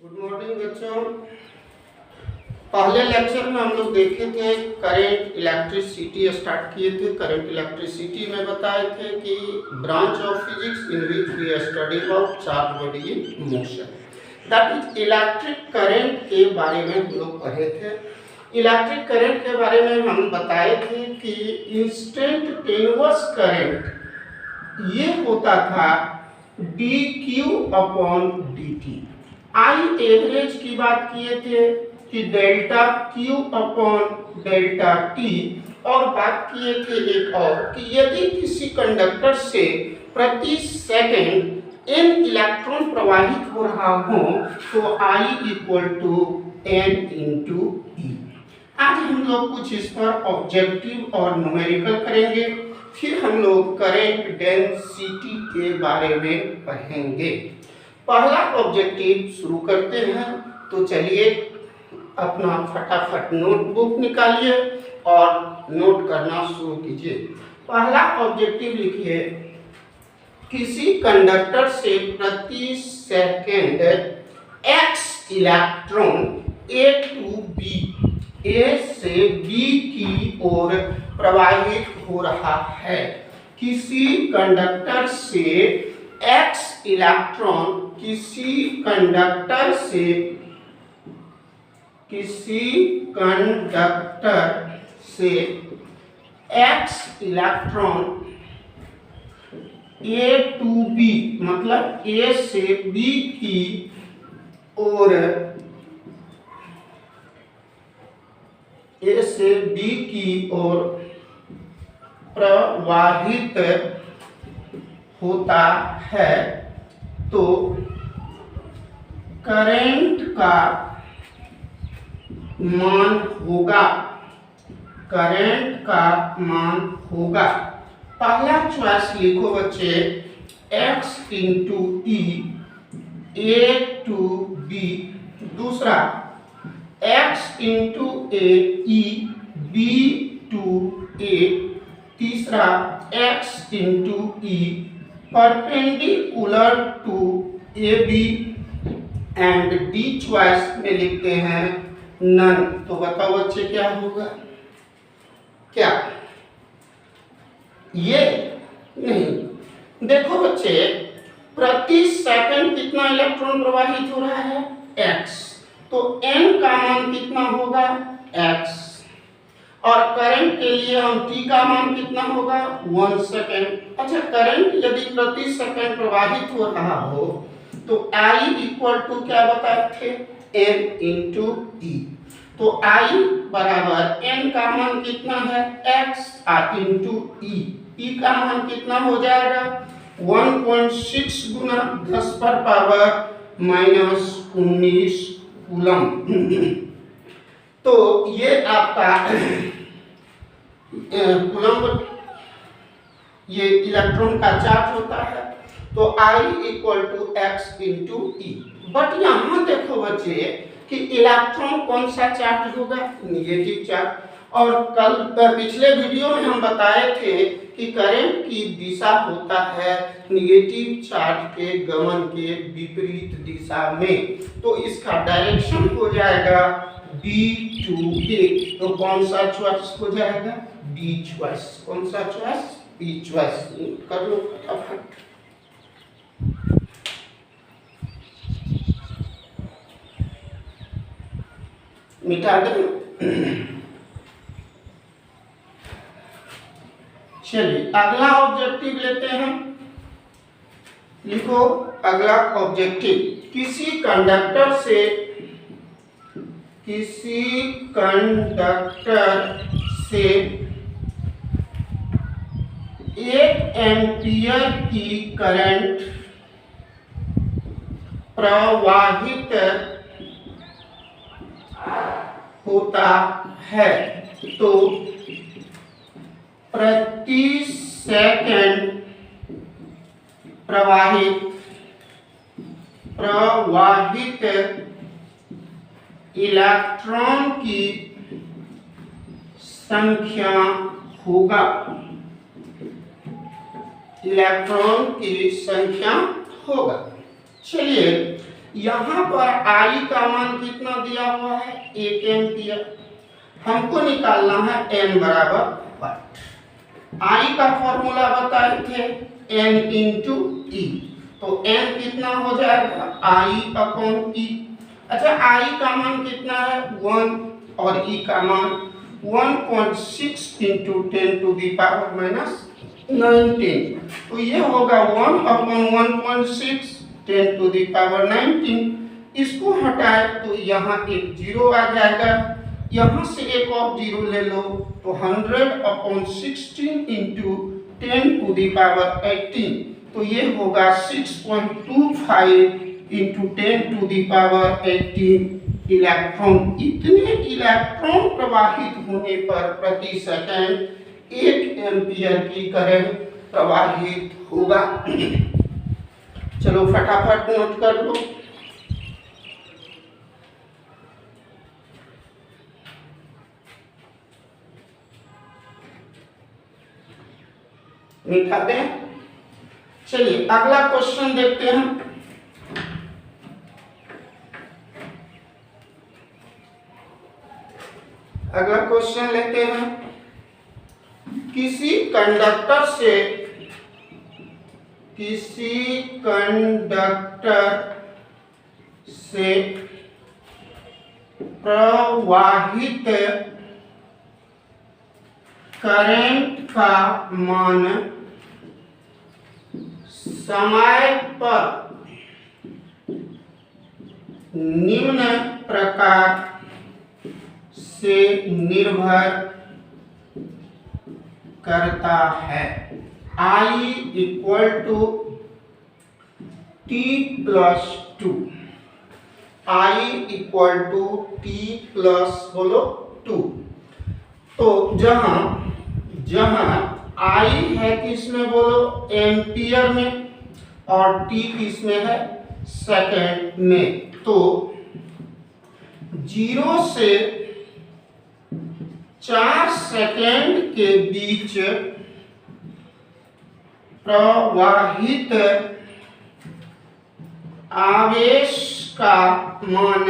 Good morning बच्चों। पहले lecture में हम लोग देखे थे करंट इलेक्ट्रिसिटी स्टार्ट किए थे। करंट इलेक्ट्रिसिटी में बताए थे कि branch of physics in which we study about charge body in motion, that is electric current के बारे में हम लोग पढ़े थे। इलेक्ट्रिक करंट के बारे में हम बताए थे कि इंस्टेंटेनियस करंट ये होता था dq/dt। आई एवरेज की बात किए थे कि delta Q upon delta T, और बात किए थे एक और कि यदि किसी कंडक्टर से प्रति सेकंड n इलेक्ट्रॉन प्रवाहित हो रहा हो तो I equal to n into e. आज हम लोग कुछ इस पर ऑब्जेक्टिव और न्यूमेरिकल करेंगे, फिर हम लोग करंट डेंसिटी के बारे में पढ़ेंगे। पहला ऑब्जेक्टिव शुरू करते हैं, तो चलिए अपना फटाफट नोटबुक निकालिए और नोट करना शुरू कीजिए। पहला ऑब्जेक्टिव लिखिए, किसी कंडक्टर से प्रति second x electron A to B, A से B की ओर प्रवाहित हो रहा है। किसी कंडक्टर से x इलेक्ट्रॉन किसी कंडक्टर से x electron A to B, मतलब A से B की ओर प्रवाहित होता है, तो करंट का मान होगा पहला चॉइस लिखो बच्चे, x into e A to B। दूसरा x into a e B to A। तीसरा x into e perpendicular to AB, and D choice में लिखते हैं नन। तो बताओ बच्चे क्या होगा? क्या ये नहीं? देखो बच्चे, प्रति सेकंड कितना इलेक्ट्रॉन प्रवाहित हो रहा है? x, तो n का मान कितना होगा? x, और करंट के लिए हम t का मान कितना होगा? 1 सेकंड। अच्छा, करंट यदि प्रति सेकंड प्रवाहित हो रहा हो तो I इक्वल टू क्या बताए थे? n इंटू ई। तो I बराबर n का मान कितना है? x इंटू ई। ई का मान कितना हो जाएगा? 1.6 गुना 10 पर पावर -19 कूलम। तो ये आपका कूलम, ये इलेक्ट्रॉन का चार्ज होता है। तो I equal to x into e. But यहाँ देखो बच्चे कि इलेक्ट्रॉन कौन सा चार्ज होगा? Negative charge. और कल पिछले वीडियो में हम बताए थे कि करंट की दिशा होता है निगेटिव चार्ज के गमन के विपरीत दिशा में, तो इसका डायरेक्शन हो जाएगा B टू A। तो कौन सा चॉइस हो जाएगा? B choice. कौन सा चॉइस? B choice. कर लो फटाफट। मिटा दो। चलिए अगला ऑब्जेक्टिव लेते हैं। लिखो अगला ऑब्जेक्टिव, किसी कंडक्टर से 1 एम्पियर की करंट प्रवाहित होता है, तो प्रति सेकंड प्रवाहित इलेक्ट्रॉन की संख्या होगा। इलेक्ट्रॉन की संख्या होगा। चलिए यहाँ पर आई का मान कितना दिया हुआ है 1 एम्पियर। हमको निकालना है n बराबर 1। आई का फॉर्मूला बताए थे n इंटू ई, तो n कितना हो जाएगा आई अपॉन ई। अच्छा आई का मान कितना है 1 और ई का मान 1.6 into 10 to the power minus 19, तो ये होगा 1 अपॉन 1.6 10 टू दी पावर 19। इसको हटाए तो यहाँ एक जीरो आ जाएगा, यहाँ से एक और जीरो ले लो तो 100 upon 16 into 10 to the power 18, तो ये होगा 6.25 into 10 to the power 18 electron. इतने इलेक्ट्रॉन प्रवाहित होने पर प्रति सेकंड 1 एम्पियर की करंट प्रवाहित होगा। चलो फटाफट नोट कर लो। मिटा दें। चलिए अगला क्वेश्चन देखते हैं। अगला क्वेश्चन लेते हैं। किसी कंडक्टर से प्रवाहित करंट का मान समय पर निम्न प्रकार से निर्भर करता है। I equal to t plus 2, I equal to t plus बोलो 2। तो जहां I है किसमें बोलो एम्पियर में और T किसमें है सेकंड में, तो 0 से 4 सेकंड के बीच प्रवाहित आवेश का मान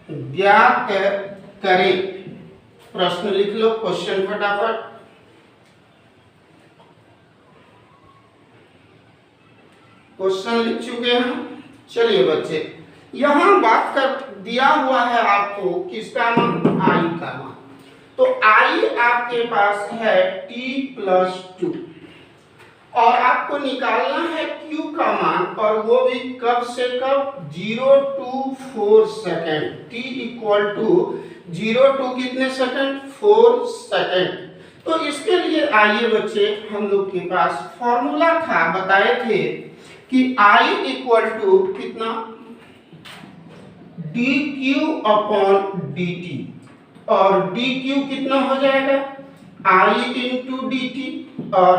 ज्ञात करें। प्रश्न लिख लो, क्वेश्चन फटाफट। क्वेश्चन लिख चुके हैं। चलिए बच्चे, यहां बात कर दिया हुआ है आपको किसका मान आई का मान, तो आई आपके पास है t प्लस 2 और आपको निकालना है q का मान, और वो भी कब से कब 0 to 4 second. t equal to 0 to कितने सेकेंड 4 सेकेंड। तो इसके लिए आइए बच्चे हम लोग के पास फॉर्मूला था, बताए थे कि I इक्वल टू कितना dq अपॉन dt, और dq कितना हो जाएगा I इंटू dt, और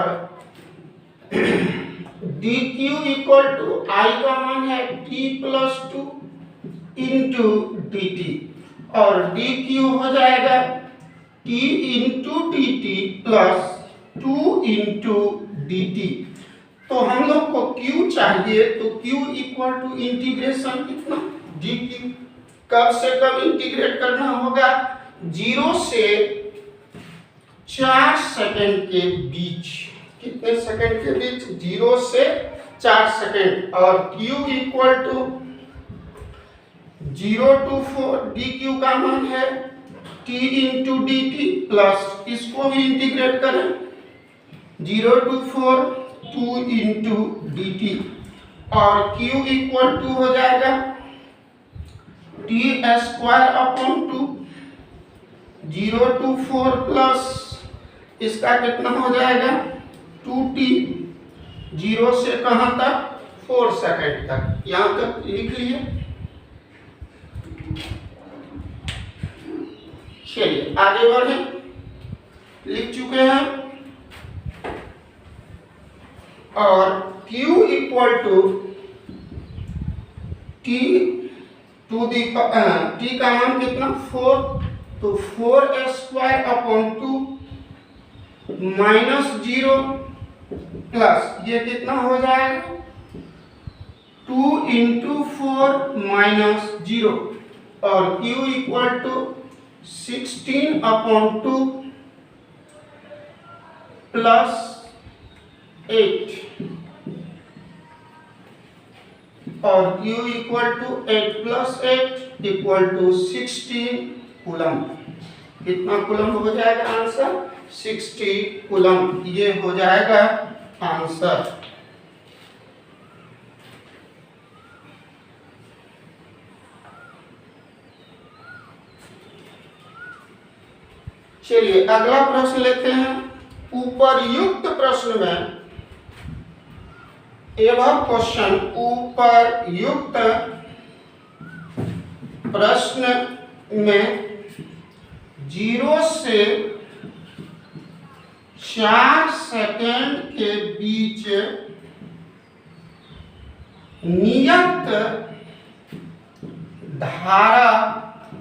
dq इक्वल टू I का मान है t प्लस 2 इंटू dt, और dq हो जाएगा t into dt plus 2 into dt। तो हम लोग को q चाहिए, तो q इक्वल टू इंटीग्रेशन कितना dq, कब से कब इंटीग्रेट करना होगा 0 से 4 सेकंड के बीच। कितने सेकंड के बीच 0 से 4 सेकंड, और q equal to 0 to 4 dq का मान है t इंटू dt प्लस, इसको भी इंटीग्रेट करें 0 to 4 2 इंटू dt, और q इक्वल टू हो जाएगा t square upon 2 0 to 4 plus इसका कितना हो जाएगा 2t, 0 से कहां तक 4 सेकंड तक, यहां तक लिख लिए। चलिए आगे बढ़े, लिख चुके हैं। और q equal to t to the t का मान कितना 4, तो 4 स्क्वायर अपॉन 2 माइनस 0 प्लस ये कितना हो जाएगा 2 इंटू 4 माइनस 0 और q इक्वल टू 16/2 प्लस 8 और q equal to 8 plus 8 equal to 16 coulomb. कितना कूलम हो जाएगा आंसर? 60 कूलम। ये हो जाएगा आंसर। चलिए अगला प्रश्न लेते हैं। उपर्युक्त प्रश्न में एवं क्वेश्चन, उपर्युक्त प्रश्न में 0 से 4 सेकंड के बीच नियत धारा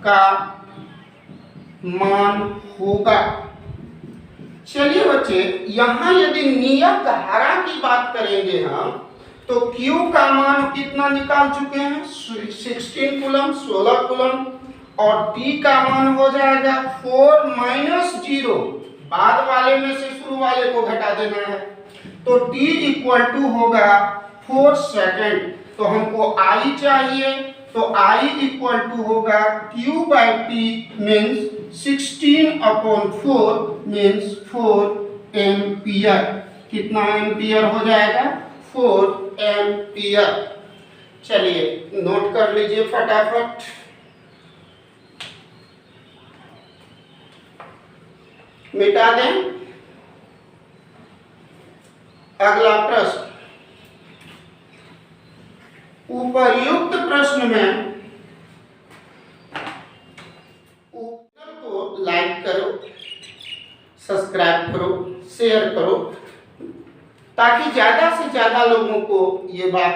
का मान होगा। चलिए बच्चे, यहां यदि नियत धारा की बात करेंगे हम तो Q का मान कितना निकाल चुके हैं? 16 कूलम, 16 कूलम। और T का मान हो जाएगा 4 माइनस 0, बाद वाले में से शुरू वाले को घटा देना है। तो T इक्वल टू होगा 4 सेकंड। तो हमको I चाहिए, तो I इक्वल टू होगा Q by T means 16/4 means 4 ampere. कितना एम्पियर हो जाएगा? 4 एम्पियर। चलिए नोट कर लीजिए फटाफट। मिटा दें। अगला प्रश्न, उपर्युक्त प्रश्न में को लाइक करो, सब्सक्राइब करो, शेयर करो, ताकि ज्यादा से ज्यादा लोगों को ये बात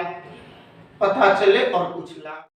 पता चले और कुछ लाभ